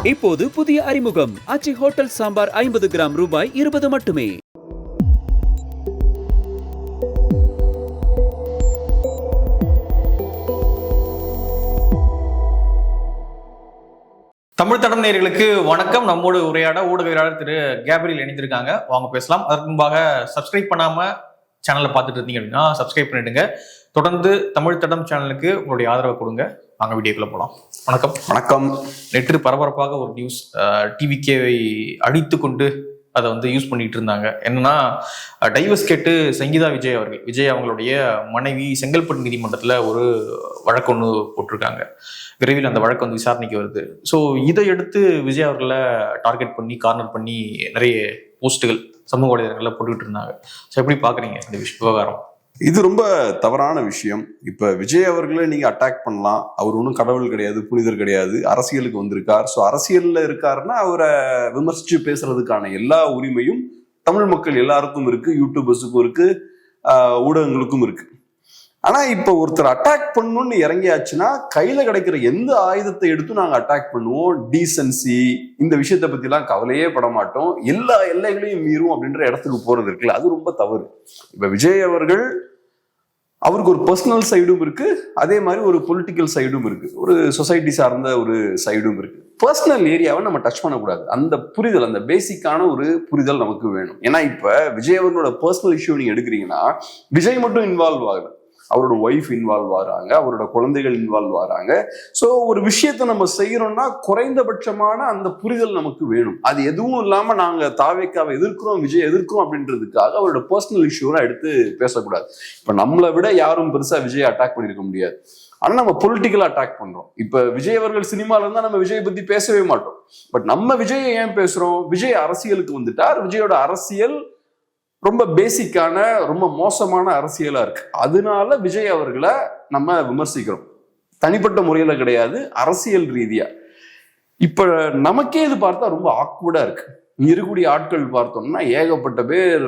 இப்போது புதிய அறிமுகம் ஆச்சி ஹோட்டல் சாம்பார் 50 கிராம் ரூபாய் 20 மட்டுமே. தமிழ் தடம் நேயர்களுக்கு வணக்கம். நம்மோடு உரையாட ஊடகவியலாளர் திரு கேப்ரியல் இணைந்திருக்காங்க. வாங்க பேசலாம். அதற்கு முன்பாக சப்ஸ்கிரைப் பண்ணாம சேனலை பார்த்துட்டு இருந்தீங்க அப்படின்னா சப்ஸ்கிரைப் பண்ணிடுங்க. தொடர்ந்து தமிழ் தடம் சேனலுக்கு உங்களுடைய ஆதரவை கொடுங்க. வாங்க வீடியோக்குள்ள போகலாம். வணக்கம். வணக்கம். நேற்று பரபரப்பாக ஒரு நியூஸ், டிவிகேவை அடித்து கொண்டு அதை யூஸ் பண்ணிட்டு இருந்தாங்க. என்னன்னா, டைவர்ஸ் கேட்டு சங்கீதா விஜய் அவங்களுடைய மனைவி செங்கல்பட்டு நீதிமன்றத்தில் ஒரு வழக்கு ஒன்று போட்டிருக்காங்க. விரைவில் அந்த வழக்கு விசாரணைக்கு வருது. ஸோ இதை எடுத்து விஜய் அவர்களை டார்கெட் பண்ணி கார்னர் பண்ணி நிறைய போஸ்ட்டுகள் சமூக வலைதளங்களில் போட்டுக்கிட்டு இருந்தாங்க. ஸோ எப்படி பார்க்குறீங்க இந்த விவகாரம்? இது ரொம்ப தவறான விஷயம். இப்ப விஜய் அவர்களை நீங்க அட்டாக் பண்ணலாம். அவர் ஒன்றும் கடவுள் கிடையாது, புனிதர் கிடையாது, அரசியலுக்கு வந்திருக்கார். ஸோ அரசியல்ல இருக்காருன்னா அவரை விமர்சிச்சு பேசுறதுக்கான எல்லா உரிமையும் தமிழ் மக்கள் எல்லாருக்கும் இருக்கு, யூடியூபர்ஸுக்கும் இருக்கு, ஊடகங்களுக்கும் இருக்கு. ஆனா இப்ப ஒருத்தர் அட்டாக் பண்ணணும்னு இறங்கியாச்சுன்னா கையில கிடைக்கிற எந்த ஆயுதத்தை எடுத்தும் நாங்க அட்டாக் பண்ணுவோம். டீசன்சி இந்த விஷயத்த பத்தி எல்லாம் கவலையே பட மாட்டோம். எல்லா எல்லைகளையும் மீறும் அப்படின்ற இடத்துக்கு போறது இருக்குல்ல, அது ரொம்ப தவறு. இப்ப விஜய் அவர்கள் அவருக்கு ஒரு பர்சனல் சைடும் இருக்கு, அதே மாதிரி ஒரு பொலிட்டிக்கல் சைடும் இருக்கு, ஒரு சொசைட்டி சார்ந்த ஒரு சைடும் இருக்கு. பர்சனல் ஏரியாவை நம்ம டச் பண்ணக்கூடாது. அந்த புரிதல், அந்த பேசிக்கான ஒரு புரிதல் நமக்கு வேணும். ஏன்னா இப்ப விஜய் அவர்களோட பர்சனல் இஷ்யூ நீங்க எடுக்கிறீங்கன்னா விஜய் மட்டும் இன்வால்வ் ஆகல, அவரோட ஒய்ஃப் இன்வால்வ் ஆகிறாங்க, அவரோட குழந்தைகள் இன்வால்வ் ஆகிறாங்க. ஸோ ஒரு விஷயத்த நம்ம செய்யறோம்னா குறைந்தபட்சமான அந்த புரிதல் நமக்கு வேணும். அது எதுவும் இல்லாம நாங்க தாவேக்காவை எதிர்க்கிறோம், விஜய் எதிர்க்கிறோம் அப்படின்றதுக்காக அவரோட பர்சனல் இஷ்யூலாம் எடுத்து பேசக்கூடாது. இப்ப நம்மளை விட யாரும் பெருசா விஜய் அட்டாக் பண்ணிருக்க முடியாது. ஆனா நம்ம பொலிட்டிக்கலா அட்டாக் பண்றோம். இப்ப விஜய் அவர்கள் சினிமால இருந்தா நம்ம விஜய் பத்தி பேசவே மாட்டோம். பட் நம்ம விஜயை ஏன் பேசுறோம்? விஜய் அரசியலுக்கு வந்துட்டார். விஜயோட அரசியல் ரொம்ப பேசிக்கான, ரொம்ப மோசமான அரசியலா இருக்கு. அதனால விஜய் அவர்களை நம்ம விமர்சிக்கிறோம். தனிப்பட்ட முறையில கிடையாது, அரசியல் ரீதியா. இப்ப நமக்கே இது பார்த்தா ரொம்ப ஆக்வர்டா இருக்கு. இருக்கக்கூடிய ஆட்கள் பார்த்தோம்னா ஏகப்பட்ட பேர்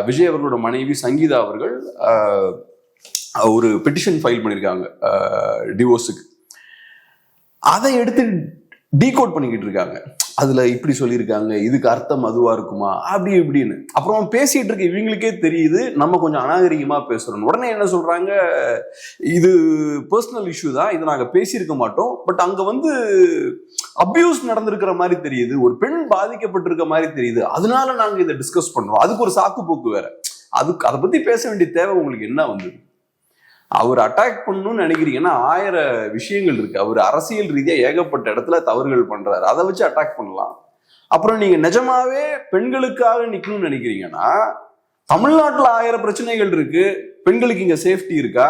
விஜய் அவர்களோட மனைவி சங்கீதா அவர்கள் ஒரு பெட்டிஷன் ஃபைல் பண்ணியிருக்காங்க டிவோர்ஸுக்கு. அதை எடுத்து டீகோட் பண்ணிக்கிட்டு இருக்காங்க. அதுல இப்படி சொல்லியிருக்காங்க, இதுக்கு அர்த்தம் அதுவா இருக்குமா, அப்படி இப்படின்னு. அப்புறம் பேசிட்டு இருக்க இவங்களுக்கே தெரியுது நம்ம கொஞ்சம் அநாகரிகமா பேசுறோம். உடனே என்ன சொல்றாங்க, இது பர்சனல் இஷ்யூ தான், இதை நாங்க பேசியிருக்க மாட்டோம், பட் அங்க அபியூஸ் நடந்திருக்கிற மாதிரி தெரியுது, ஒரு பெண் பாதிக்கப்பட்டிருக்க மாதிரி தெரியுது, அதனால நாங்க இதை டிஸ்கஸ் பண்றோம். அதுக்கு ஒரு சாக்கு போக்கு வேற. அதை பத்தி பேச வேண்டிய தேவை உங்களுக்கு என்ன வந்தது? அவர் அட்டாக் பண்ணணும்னு நினைக்கிறீங்கன்னா 1000 விஷயங்கள் இருக்கு. அவர் அரசியல் ரீதியா ஏகப்பட்ட இடத்துல தவறுகள் பண்றாரு, அதை வச்சு அட்டாக் பண்ணலாம். அப்புறம் நீங்க நிஜமாவே பெண்களுக்காக நிக்கணும்னு நினைக்கிறீங்கன்னா தமிழ்நாட்டுல 1000 பிரச்சனைகள் இருக்கு, பெண்களுக்கு இங்க சேஃப்டி இருக்கா?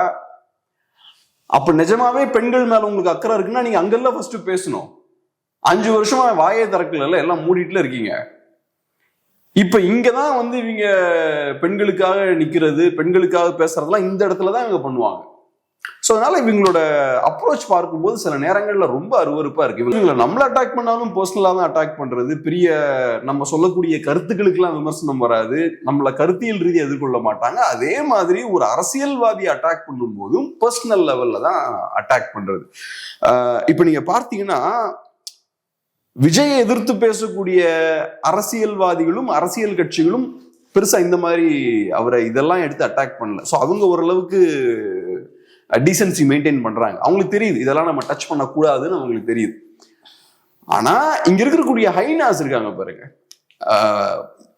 அப்ப நிஜமாவே பெண்கள் மேல உங்களுக்கு அக்கறை இருக்குன்னா நீங்க அங்கெல்லாம் ஃபர்ஸ்ட் பேசணும். 5 வருஷமா வாயை திறக்கல, எல்லாம் மூடிட்டுல இருக்கீங்க. இப்ப இங்கதான் இவங்க பெண்களுக்காக நிக்கிறது, பெண்களுக்காக பேசுறதெல்லாம் இந்த இடத்துலதான் இவங்க பண்ணுவாங்க. ஸோ அதனால இவங்களோட அப்ரோச் பார்க்கும்போது சில நேரங்கள்ல ரொம்ப அருவருப்பா இருக்கு. இவங்களை நம்மள அட்டாக் பண்ணாலும் பர்சனலா தான் அட்டாக் பண்றது. பெரிய நம்ம சொல்லக்கூடிய கருத்துக்களுக்கெல்லாம் விமர்சனம் வராது, நம்மள கருத்தியல் ரீதியை எதிர்கொள்ள மாட்டாங்க. அதே மாதிரி ஒரு அரசியல்வாதியை அட்டாக் பண்ணும் போதும் பர்சனல் லெவல்ல தான் அட்டாக் பண்றது. இப்ப நீங்க பார்த்தீங்கன்னா விஜயை எதிர்த்து பேசக்கூடிய அரசியல்வாதிகளும் அரசியல் கட்சிகளும் பெருசா இந்த மாதிரி அவரை இதெல்லாம் எடுத்து அட்டாக் பண்ணல. ஸோ அவங்க ஓரளவுக்கு டீசன்சி மெயின்டைன் பண்றாங்க. அவங்களுக்கு தெரியுது இதெல்லாம் நம்ம டச் பண்ணக்கூடாதுன்னு அவங்களுக்கு தெரியுது. ஆனா இங்க இருக்கக்கூடிய ஹைனாஸ் இருக்காங்க பாருங்க,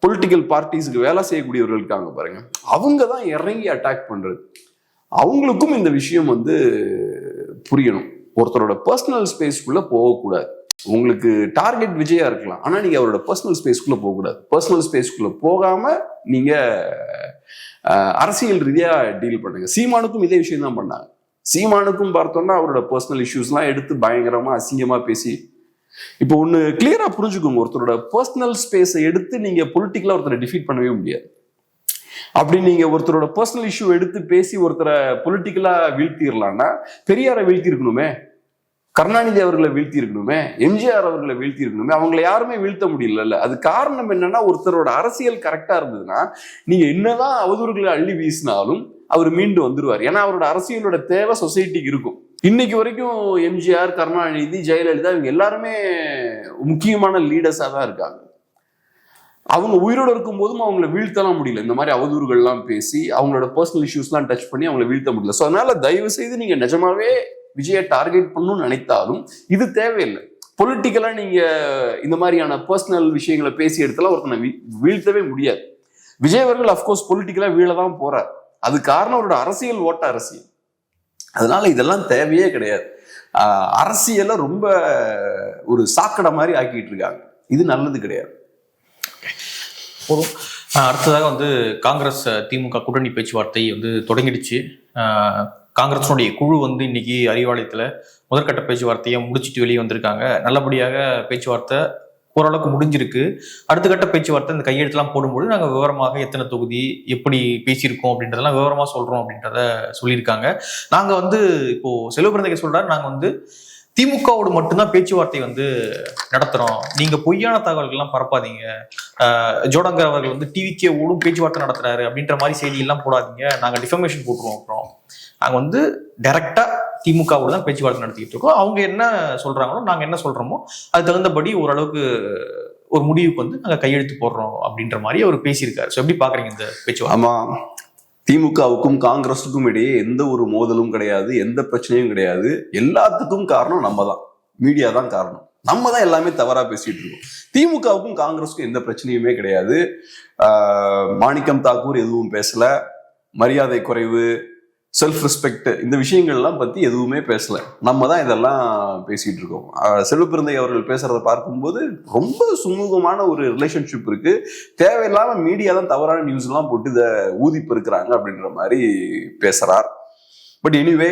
பொலிட்டிக்கல் பார்ட்டிஸுக்கு வேலை செய்யக்கூடியவர்கள் இருக்காங்க பாருங்க, அவங்க தான் இறங்கி அட்டாக் பண்றது. அவங்களுக்கும் இந்த விஷயம் புரியணும். ஒருத்தரோட பர்சனல் ஸ்பேஸ்க்குள்ள போகக்கூடாது. உங்களுக்கு டார்கெட் விஜயா இருக்கலாம், ஆனா நீங்க அவரோட பர்சனல் ஸ்பேஸ்க்குள்ள போகக்கூடாது. பர்சனல் ஸ்பேஸ்க்குள்ள போகாம நீங்க அரசியல் ரீதியா டீல் பண்ணுங்க. சீமானுக்கும் இதே விஷயம் தான் பண்ணாங்க. சீமானுக்கும் பார்த்தோம்னா அவரோட பர்சனல் இஷ்யூஸ்லாம் எடுத்து பயங்கரமா அசிங்கமா பேசி, இப்போ ஒண்ணு கிளியரா புரிஞ்சுக்கோங்க, ஒருத்தரோட பர்சனல் ஸ்பேஸை எடுத்து நீங்க பொலிட்டிக்கலா ஒருத்தரை டிஃபீட் பண்ணவே முடியாது. அப்படி நீங்க ஒருத்தரோட பர்சனல் இஷ்யூ எடுத்து பேசி ஒருத்தரை பொலிட்டிக்கலா வீழ்த்திடலாம்னா பெரியாரை வீழ்த்தி இருக்கணுமே, கருணாநிதி அவர்களை வீழ்த்தி இருக்கணுமே, எம்ஜிஆர் அவர்களை வீழ்த்தி இருக்கணுமே. அவங்களை யாருமே வீழ்த்த முடியல. அது காரணம் என்னன்னா, ஒருத்தரோட அரசியல் கரெக்டா இருந்ததுன்னா நீங்க என்னதான் அவதூறுகளை அள்ளி வீசினாலும் அவர் மீண்டு வந்துருவார். ஏன்னா அவரோட அரசியலோட தேவை சொசைட்டிக்கு இருக்கும். இன்னைக்கு வரைக்கும் எம்ஜிஆர், கருணாநிதி, ஜெயலலிதா இவங்க எல்லாருமே முக்கியமான லீடர்ஸா தான் இருக்காங்க. அவங்க உயிரோடு இருக்கும் போதும் அவங்கள வீழ்த்தலாம் முடியல. இந்த மாதிரி அவதூறுகள்லாம் பேசி அவங்களோட பர்சனல் இஷ்யூஸ்லாம் டச் பண்ணி அவங்கள வீழ்த்த முடியல. ஸோ அதனால தயவு செய்து நீங்க நிஜமாவே விஜயை டார்கெட் பண்ணணும்னு நினைத்தாலும் இது தேவையில்லை. பொலிட்டிக்கலா நீங்க இந்த மாதிரியான பர்சனல் விஷயங்களை பேசி எடுத்தாலும் ஒருத்தனை வீழ்த்தவே முடியாது. விஜய் அவர்கள் அப்கோர்ஸ் பொலிட்டிக்கலா வீழதான் போறார். அது காரணம் அவரோட அரசியல் ஓட்ட அரசியல். அதனால இதெல்லாம் தேவையே கிடையாது. அரசியலை ரொம்ப ஒரு சாக்கடை மாதிரி ஆக்கிட்டு இருக்காங்க. இது நல்லது கிடையாது. போதும். அடுத்ததாக வந்து காங்கிரஸ் திமுக கூட்டணி பேச்சுவார்த்தை வந்து தொடங்கிடுச்சு. காங்கிரஸினுடைய குழு வந்து இன்னைக்கு அறிவாலயத்தில் முதற்கட்ட பேச்சுவார்த்தையை முடிச்சுட்டு வெளியே வந்திருக்காங்க. நல்லபடியாக பேச்சுவார்த்தை ஓரளவுக்கு முடிஞ்சிருக்கு. அடுத்த கட்ட பேச்சுவார்த்தை இந்த கையெழுத்துலாம் போடும்போது நாங்கள் விவரமாக எத்தனை தொகுதி எப்படி பேசியிருக்கோம் அப்படின்றதெல்லாம் விவரமாக சொல்கிறோம் அப்படின்றத சொல்லியிருக்காங்க. நாங்கள் வந்து இப்போ செல்வபிரந்தகை சொல்கிறார், நாங்கள் வந்து திமுகவோடு மட்டும்தான் பேச்சுவார்த்தை வந்து நடத்துறோம், நீங்க பொய்யான தகவல்கள்லாம் பரப்பாதீங்க, ஜோடங்கர் அவர்கள் வந்து டிவிக்கே ஓடும் பேச்சுவார்த்தை நடத்துறாரு அப்படின்ற மாதிரி செய்தியெல்லாம் போடாதீங்க, நாங்க டிஃபர்மேஷன் போட்டுருவோம். அப்புறம் நாங்க வந்து டைரக்டா திமுகவோடு தான் பேச்சுவார்த்தை நடத்திக்கிட்டு இருக்கோம். அவங்க என்ன சொல்றாங்களோ நாங்க என்ன சொல்றோமோ அது தகுந்தபடி ஓரளவுக்கு ஒரு முடிவுக்கு வந்து நாங்க கையெழுத்து போடுறோம் அப்படின்ற மாதிரி அவர் பேசியிருக்காரு. ஸோ எப்படி பாக்குறீங்க இந்த பேச்சுவார்த்தை? ஆமா, திமுகவுக்கும் காங்கிரஸுக்கும் இடையே எந்த ஒரு மோதலும் கிடையாது, எந்த பிரச்சனையும் கிடையாது. எல்லாத்துக்கும் காரணம் நம்ம தான், மீடியா தான் காரணம். நம்ம தான் எல்லாமே தவறா பேசிட்டு இருக்கோம். திமுகவுக்கும் காங்கிரஸுக்கும் எந்த பிரச்சனையுமே கிடையாது. மாணிக்கம் தாக்கூர் எதுவும் பேசல, மரியாதை குறைவு, செல்ஃப் ரெஸ்பெக்ட், இந்த விஷயங்கள்லாம் பத்தி எதுவுமே பேசல. நம்ம தான் இதெல்லாம் பேசிட்டு இருக்கோம். செல்வபிரந்தை அவர்கள் பேசுறத பார்க்கும்போது ரொம்ப சுமூகமான ஒரு ரிலேஷன்ஷிப் இருக்கு. தேவையில்லாம மீடியா தான் தவறான நியூஸ் எல்லாம் போட்டு இதை ஊதிப்பு இருக்கிறாங்க அப்படின்ற மாதிரி பேசுறார். பட் எனிவே,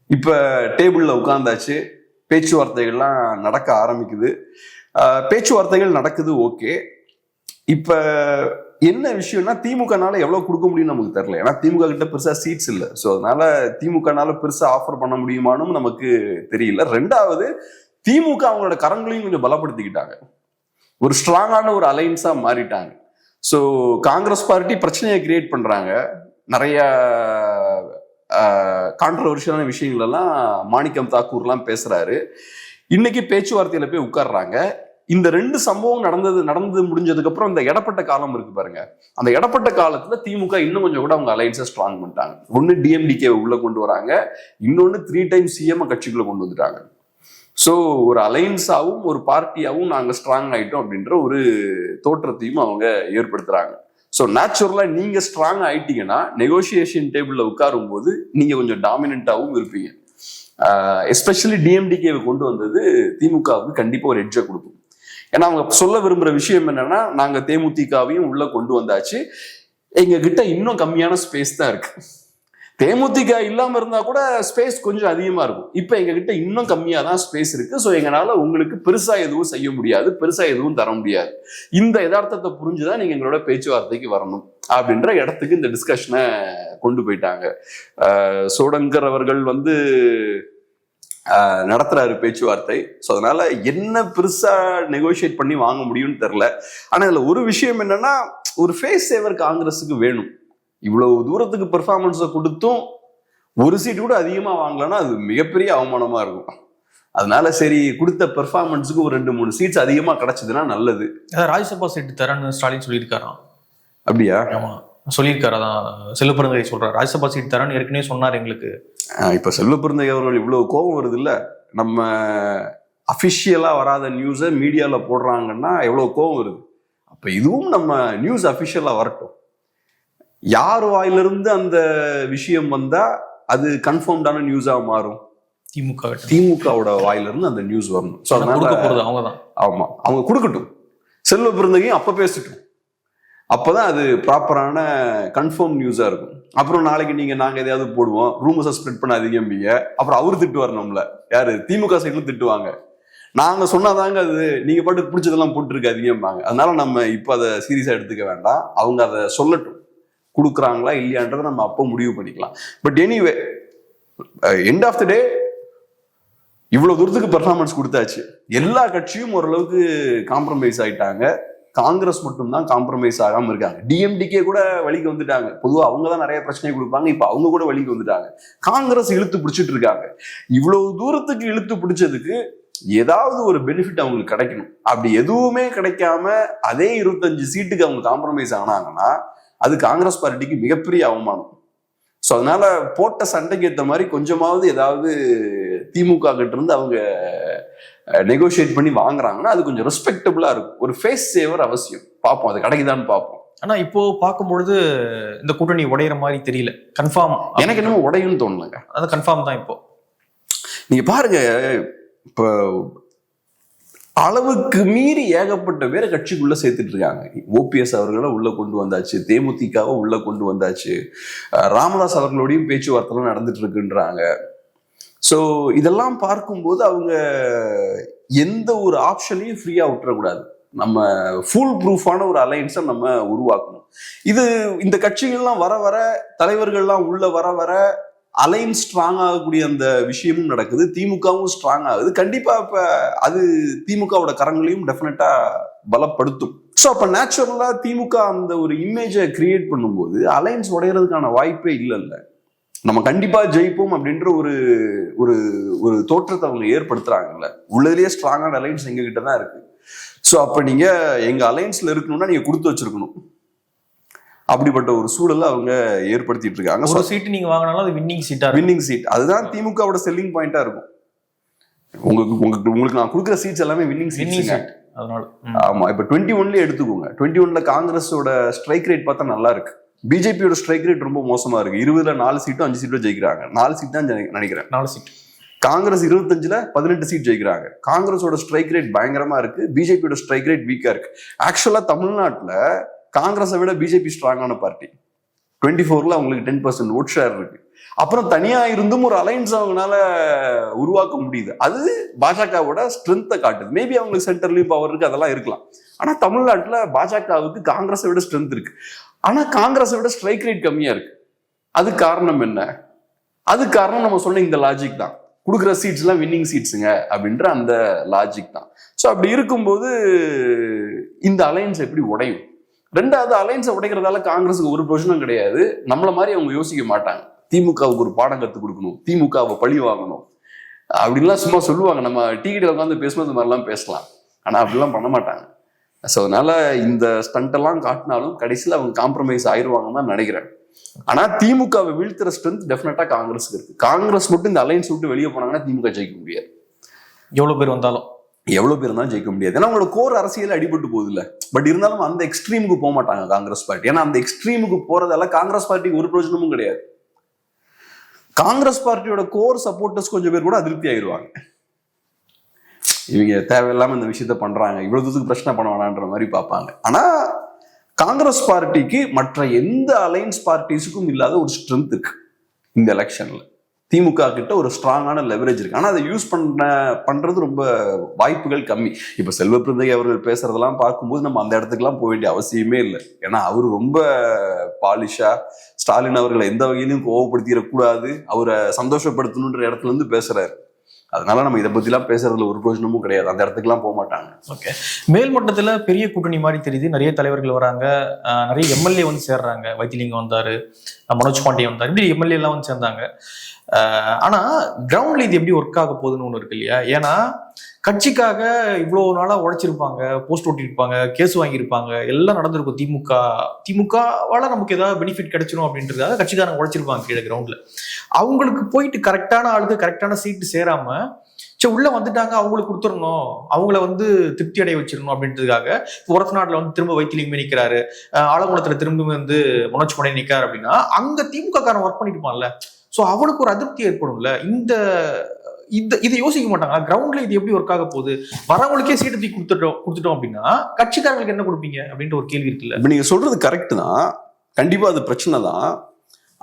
இப்ப டேபிள்ல உட்கார்ந்தாச்சு, பேச்சுவார்த்தைகள்லாம் நடக்க ஆரம்பிக்குது. பேச்சுவார்த்தைகள் நடக்குது, ஓகே. இப்ப என்ன விஷயம்னா, திமுகனால எவ்வளவு கொடுக்க முடியும்னு நமக்கு தெரியல. ஏன்னா திமுக கிட்ட பெருசா சீட்ஸ் இல்லை. ஸோ அதனால திமுகனால பெருசா ஆஃபர் பண்ண முடியுமானும் நமக்கு தெரியல. ரெண்டாவது, திமுக அவங்களோட கரங்களையும் கொஞ்சம் பலப்படுத்திக்கிட்டாங்க, ஒரு ஸ்ட்ராங்கான ஒரு அலைன்ஸா மாறிட்டாங்க. ஸோ காங்கிரஸ் பார்ட்டி பிரச்சனையை கிரியேட் பண்றாங்க, நிறைய கான்ட்ரவர்ஷியலான விஷயங்கள் எல்லாம் மாணிக்கம் தாக்கூர்லாம் பேசுறாரு. இன்னைக்கு பேச்சுவார்த்தையில போய் உட்கார்றாங்க. இந்த ரெண்டு சம்பவம் நடந்து முடிஞ்சதுக்கு அப்புறம் இந்த இடப்பட்ட காலம் இருக்கு பாருங்க, அந்த இடப்பட்ட காலத்துல திமுக இன்னும் கொஞ்சம் கூட அவங்க அலைன்ஸை ஸ்ட்ராங் பண்ணிட்டாங்க. ஒன்னு டிஎம்டிகே உள்ள கொண்டு வராங்க, இன்னொன்னு 3 டைம்ஸ் சிஎம் கட்சிக்குள்ள கொண்டு வந்துட்டாங்க. ஸோ ஒரு அலைன்ஸாவும் ஒரு பார்ட்டியாவும் நாங்க ஸ்ட்ராங் ஆயிட்டோம் அப்படின்ற ஒரு தோற்றத்தையும் அவங்க ஏற்படுத்துறாங்க. ஸோ நேச்சுரலா நீங்க ஸ்ட்ராங் ஆயிட்டீங்கன்னா நெகோசியேஷன் டேபிள்ல உட்காரும் போது நீங்க கொஞ்சம் டாமினண்டாவும் இருப்பீங்க. எஸ்பெஷலி டிஎம்டிகேவை கொண்டு வந்தது திமுகவுக்கு கண்டிப்பா ஒரு எட்ஜை கொடுக்கும். ஏன்னா அவங்க சொல்ல விரும்புற விஷயம் என்னன்னா, நாங்க தேமுதிகவையும் உள்ள கொண்டு வந்தாச்சு, எங்க கிட்ட இன்னும் கம்மியான ஸ்பேஸ் தான் இருக்கு. தேமுதிக இல்லாம இருந்தா கூட ஸ்பேஸ் கொஞ்சம் அதிகமா இருக்கும். இப்ப எங்க கிட்ட இன்னும் கம்மியா தான் ஸ்பேஸ் இருக்கு. ஸோ எங்களால உங்களுக்கு பெருசா எதுவும் செய்ய முடியாது, பெருசா எதுவும் தர முடியாது. இந்த யதார்த்தத்தை புரிஞ்சுதான் நீங்க எங்களோட பேச்சுவார்த்தைக்கு வரணும் அப்படின்ற இடத்துக்கு இந்த டிஸ்கஷனை கொண்டு போயிட்டாங்க. சோடங்கர் அவர்கள் வந்து நடத்துறாரு பேச்சுவார்த்தை. ஸோ அதனால என்ன பெருசா நெகோசியேட் பண்ணி வாங்க முடியும்னு தெரியல. ஆனா இதுல ஒரு விஷயம் என்னன்னா, ஒரு ஃபேஸ் சேவர் காங்கிரஸுக்கு வேணும். இவ்வளவு தூரத்துக்கு பெர்ஃபார்மன்ஸை கொடுத்தும் ஒரு சீட் கூட அதிகமா வாங்கலன்னா அது மிகப்பெரிய அவமானமா இருக்கும். அதனால சரி, கொடுத்த பெர்ஃபார்மன்ஸுக்கு ஒரு 2-3 சீட்ஸ் அதிகமா கிடைச்சதுன்னா நல்லது. ராஜ்யசபா சீட்டு தரேன்னு ஸ்டாலின் சொல்லியிருக்காராம். அப்படியா? ஆமா, சொல்லியிருக்காரு. அதான் செல்வபிரந்தை சொல்றாரு, ராஜ்யசபா சீட் தரேன்னு ஏற்கனவே சொன்னார் எங்களுக்கு. இப்ப செல்வபிரந்தை அவர்கள் இவ்வளவு கோபம் வருது இல்ல, நம்ம அபிஷியலா வராத நியூஸை மீடியால போடுறாங்கன்னா எவ்வளவு கோபம் வருது. அப்ப இதுவும் நம்ம நியூஸ் அபிஷியலா வரட்டும். யார் வாயிலிருந்து அந்த விஷயம் வந்தா அது கன்ஃபார்ம்டான நியூஸா மாறும்? திமுகவோட வாயிலிருந்து அந்த நியூஸ் வரணும். ஸோ அதனால அவங்கதான், ஆமா, அவங்க கொடுக்கட்டும். செல்வபிரந்தையும் அப்ப பேசட்டும். அப்பதான் அது ப்ராப்பரான கன்ஃபார்ம் நியூஸா இருக்கும். அப்புறம் நாளைக்கு நாங்க எதையாவது போடுவோம், ரூமர்ஸை ஸ்ப்ரெட் பண்ணாதீங்க, அப்புறம் அவரு திட்டுவார் நம்மள. யாரு? திமுக சைட்ல திட்டுவாங்க. நாங்க சொன்னாதாங்க அது, நீங்க பாட்டு பிடிச்சதெல்லாம் போட்டு இருக்காதீங்கம்பாங்க. அதனால நம்ம இப்ப அதை சீரியஸா எடுத்துக்க வேண்டாம். அவங்க அதை சொல்லட்டும், கொடுக்குறாங்களா இல்லையான்றதை நம்ம அப்போ முடிவு பண்ணிக்கலாம். But anyway, end of the day இவ்வளவு தூரத்துக்கு பெர்ஃபார்மன்ஸ் கொடுத்தாச்சு. எல்லா கட்சியும் ஓரளவுக்கு காம்ப்ரமைஸ் ஆயிட்டாங்க. காங்கிரஸ் மட்டும்தான் காம்ப்ரமைஸ் ஆகாம இருக்காங்க. டிஎம்டிகே கூட வழிக்கு வந்துட்டாங்க. பொதுவாக அவங்க தான் நிறைய பிரச்சனை கொடுப்பாங்க. இப்ப அவங்க கூட வழிக்கு வந்துட்டாங்க. காங்கிரஸ் இழுத்து பிடிச்சிட்டு இருக்காங்க. இவ்வளவு தூரத்துக்கு இழுத்து பிடிச்சதுக்கு ஏதாவது ஒரு பெனிஃபிட் அவங்களுக்கு கிடைக்கணும். அப்படி எதுவுமே கிடைக்காம அதே 25 சீட்டுக்கு அவங்க காம்ப்ரமைஸ் ஆனாங்கன்னா அது காங்கிரஸ் பார்ட்டிக்கு மிகப்பெரிய அவமானம். ஸோ அதனால போட்ட சண்டைக்கு ஏற்ற மாதிரி கொஞ்சமாவது ஏதாவது திமுக கிட்ட இருந்து அவங்க நெகோசியேட் பண்ணி வாங்குறாங்கன்னா அது கொஞ்சம் ரெஸ்பெக்டபிளா இருக்கும். ஒரு ஃபேஸ் சேவர் அவசியம். பார்ப்போம் அது கிடைக்குதான்னு பார்ப்போம். ஆனா இப்போ பார்க்கும்பொழுது இந்த கூட்டணி உடையிற மாதிரி தெரியல. கன்ஃபார்ம் எனக்கு என்னமோ உடையும்னு தோணலங்க. அது கன்ஃபார்ம் தான். இப்போ நீங்க பாருங்க, இப்போ அளவுக்கு மீறி ஏகப்பட்ட பேரை கட்சிக்குள்ள சேர்த்துட்டு இருக்காங்க. ஓபிஎஸ் அவர்களை உள்ள கொண்டு வந்தாச்சு, தேமுதிகவை உள்ள கொண்டு வந்தாச்சு, ராமதாஸ் அவர்களோடையும் பேச்சுவார்த்தைலாம் நடந்துட்டு இருக்குன்றாங்க. ஸோ இதெல்லாம் பார்க்கும்போது அவங்க எந்த ஒரு ஆப்ஷனையும் ஃப்ரீயா விட்டுறக்கூடாது. நம்ம ஃபுல் ப்ரூஃபான ஒரு அலையன்ஸை நம்ம உருவாக்கணும். இந்த கட்சிகள்லாம் வர வர, தலைவர்கள்லாம் உள்ள வர வர அலைன்ஸ் ஸ்ட்ராங் ஆகக்கூடிய அந்த விஷயமும் நடக்குது. திமுகவும் ஸ்ட்ராங் ஆகுது. கண்டிப்பா இப்ப அது திமுகவோட கரங்களையும் டெஃபினட்டா பலப்படுத்தும். ஸோ அப்ப நேச்சுரலா திமுக அந்த ஒரு இமேஜை கிரியேட் பண்ணும்போது அலைன்ஸ் உடையறதுக்கான வாய்ப்பே இல்லைல்ல. நம்ம கண்டிப்பா ஜெயிப்போம் அப்படின்ற ஒரு ஒரு ஒரு தோற்றத்தை அவங்க ஏற்படுத்துறாங்கல்ல. உள்ளதுலயே ஸ்ட்ராங்கான அலைன்ஸ் எங்க கிட்ட தான் இருக்கு. ஸோ அப்ப நீங்க எங்க அலைன்ஸ்ல இருக்கணும்னா நீங்க கொடுத்து வச்சிருக்கணும். அப்படிப்பட்ட ஒரு சூழலை அவங்க ஏற்படுத்திட்டு இருக்காங்க. ஒரு சீட்டு நீங்க வாங்கினாலும் அது வின்னிங் சீட். அதுதான் திமுகவோட செல்லிங் பாயிண்டா இருக்கும். உங்களுக்கு நான் கொடுக்குற சீட்ஸ் எல்லாமே வின்னிங் சீட். அதனால ஆமா, இப்ப 21 எடுத்துக்கோங்க. 21 காங்கிரஸோட ஸ்ட்ரைக் ரேட் பார்த்தா நல்லா இருக்கு. பிஜேபியோட ஸ்ட்ரைக் ரேட் ரொம்ப மோசமா இருக்கு. 20ல 4 சீட்டும் 5 சீட்டும் ஜெயிக்கிறாங்க. 4 சீட் தான் நினைக்கிறேன். 4 சீட். காங்கிரஸ் 25ல 18 சீட் ஜெயிக்கிறாங்க. காங்கிரஸோட ஸ்ட்ரைக் ரேட் பயங்கரமா இருக்கு. பிஜேபியோட ஸ்ட்ரைக் ரேட் வீக்கா இருக்கு. ஆக்சுவலா தமிழ்நாட்டுல காங்கிரஸை விட பிஜேபி ஸ்ட்ராங்கான பார்ட்டி. 24ல அவங்களுக்கு 10% ஓட் ஷேர் இருக்கு. அப்புறம் தனியா இருந்தும் ஒரு அலைன்ஸ் அவங்களால உருவாக்க முடியுது. அது பாஜகவோட ஸ்ட்ரென்த்தை காட்டுது. மேபி அவங்களுக்கு சென்டர்லயும் பவர் இருக்கு, அதெல்லாம் இருக்கலாம். ஆனா தமிழ்நாட்டுல பாஜகவுக்கு காங்கிரஸை விட ஸ்ட்ரென்த் இருக்கு. ஆனா காங்கிரஸை விட ஸ்ட்ரைக் ரேட் கம்மியா இருக்கு. அது காரணம் என்ன? அது காரணம் நம்ம சொன்ன இந்த லாஜிக் தான். கொடுக்குற சீட்ஸ் எல்லாம் வின்னிங் சீட்ஸுங்க அப்படின்ற அந்த லாஜிக் தான். ஸோ அப்படி இருக்கும்போது இந்த அலைன்ஸ் எப்படி உடையும்? ரெண்டாவது, அலைன்ஸை உடைக்கிறதால காங்கிரஸுக்கு ஒரு பிரயோஜனம் கிடையாது. நம்மள மாதிரி அவங்க யோசிக்க மாட்டாங்க. திமுகவுக்கு ஒரு பாடம் கற்றுக் கொடுக்கணும், திமுகவை பழி வாங்கணும் அப்படின்லாம் சும்மா சொல்லுவாங்க. நம்ம டிவியில் உட்காந்து பேசும்போது இந்த மாதிரிலாம் பேசலாம். ஆனால் அப்படிலாம் பண்ண மாட்டாங்க. ஸோ அதனால இந்த ஸ்டண்டெல்லாம் காட்டினாலும் கடைசியில் அவங்க காம்ப்ரமைஸ் ஆயிடுவாங்கன்னு தான் நினைக்கிறேன். ஆனால் திமுகவை வீழ்த்துற ஸ்ட்ரென்த் டெஃபினட்டா காங்கிரஸுக்கு இருக்கு. காங்கிரஸ் மட்டும் இந்த அலைன்ஸ் விட்டு வெளியே போனாங்கன்னா திமுக ஜெயிக்க முடியாது. எவ்வளோ பேர் வந்தாலும் தான் ஜெயிக்க முடியாது. ஏன்னா அவங்களோட கோர் அரசியல் அடிபட்டு போகுது இல்ல. பட் இருந்தாலும் அந்த எக்ஸ்ட்ரீமுக்கு போக மாட்டாங்க காங்கிரஸ் பார்ட்டி. ஏன்னா அந்த எக்ஸ்ட்ரீமுக்கு போறதால காங்கிரஸ் பார்ட்டிக்கு ஒரு பிரயோஜனமும் கிடையாது. காங்கிரஸ் பார்ட்டியோட கோர் சப்போர்ட்டர்ஸ் கொஞ்சம் பேர் கூட அதிருப்தி ஆயிடுவாங்க. இவங்க தேவையில்லாம இந்த விஷயத்த பண்றாங்க, இவ்வளவு தூரத்துக்கு பிரச்சனை பண்ண வேணான்ற மாதிரி பார்ப்பாங்க. ஆனா காங்கிரஸ் பார்ட்டிக்கு மற்ற எந்த அலைன்ஸ் பார்ட்டிஸுக்கும் இல்லாத ஒரு ஸ்ட்ரென்த் இருக்கு இந்த எலெக்ஷன்ல. திமுக கிட்ட ஒரு ஸ்ட்ராங்கான லெவரேஜ் இருக்கு. ஆனா அதை யூஸ் பண்றது ரொம்ப வாய்ப்புகள் கம்மி. இப்ப செல்வப்பிரந்தை அவர்கள் பேசுறதெல்லாம் பார்க்கும்போது நம்ம அந்த இடத்துக்குலாம் போக வேண்டிய அவசியமே இல்லை. ஏன்னா அவரு ரொம்ப பாலிஷா ஸ்டாலின் அவர்களை எந்த வகையிலும் கோவப்படுத்திடக்கூடாது, அவரை சந்தோஷப்படுத்தணுன்ற இடத்துல இருந்து பேசுறாரு. அதனால நம்ம இதை பத்திலாம் பேசுறதுல ஒரு பிரயோஜனமும் கிடையாது. அந்த இடத்துக்குலாம் போக மாட்டாங்க. ஓகே, மேல் மட்டத்துல பெரிய கூட்டணி மாதிரி தெரியுது. நிறைய தலைவர்கள் வராங்க, நிறைய எம்எல்ஏ வந்து சேர்றாங்க. வைத்திலிங்கம் வந்தாரு, மனோஜ் பாண்டியன் வந்தாரு, இப்படி எம்எல்ஏ எல்லாம் வந்து சேர்ந்தாங்க. ஆனா கிரவுண்ட்ல இது எப்படி ஒர்க் ஆக போகுதுன்னு ஒண்ணு இருக்கு இல்லையா? ஏன்னா கட்சிக்காக இவ்வளவு நாளா உழைச்சிருப்பாங்க, போஸ்ட் ஓட்டிருப்பாங்க, கேஸ் வாங்கியிருப்பாங்க, எல்லாம் நடந்திருக்கும். திமுகவால நமக்கு ஏதாவது பெனிஃபிட் கிடைச்சிடும் அப்படின்றதுக்காக கட்சிக்காரங்க உழைச்சிருப்பாங்க கீழே கிரவுண்ட்ல. அவங்களுக்கு போயிட்டு கரெக்டான ஆளுக்கு கரெக்டான சீட்டு சேராம சரி உள்ள வந்துட்டாங்க, அவங்களுக்கு கொடுத்துடணும், அவங்கள வந்து திருப்தி அடைய வச்சிடணும் அப்படின்றதுக்காக ஒரத்தநாட்டுல வந்து திரும்ப வைத்திலிங்கமே நிக்கிறாரு, ஆலங்குளத்துல திரும்ப வந்து மனோஜ் பாண்டியன் நிக்கிறாரு அப்படின்னா அங்க திமுக காரன் ஒர்க் பண்ணிட்டு இருப்பான்ல. ஸோ அவனுக்கு ஒரு அதிருப்தி ஏற்படும்ல. இதை யோசிக்க மாட்டாங்க. கிரவுண்ட்ல இது எப்படி ஒர்க் ஆக போகுது? வரவங்களுக்கே சீட்டு தூக்கி கொடுத்துட்டோம் அப்படின்னா கட்சிக்காரங்களுக்கு என்ன கொடுப்பீங்க அப்படின்ற ஒரு கேள்வி இருக்குல்ல. இப்ப நீங்க சொல்றது கரெக்ட் தான், கண்டிப்பா அது பிரச்சனை தான்.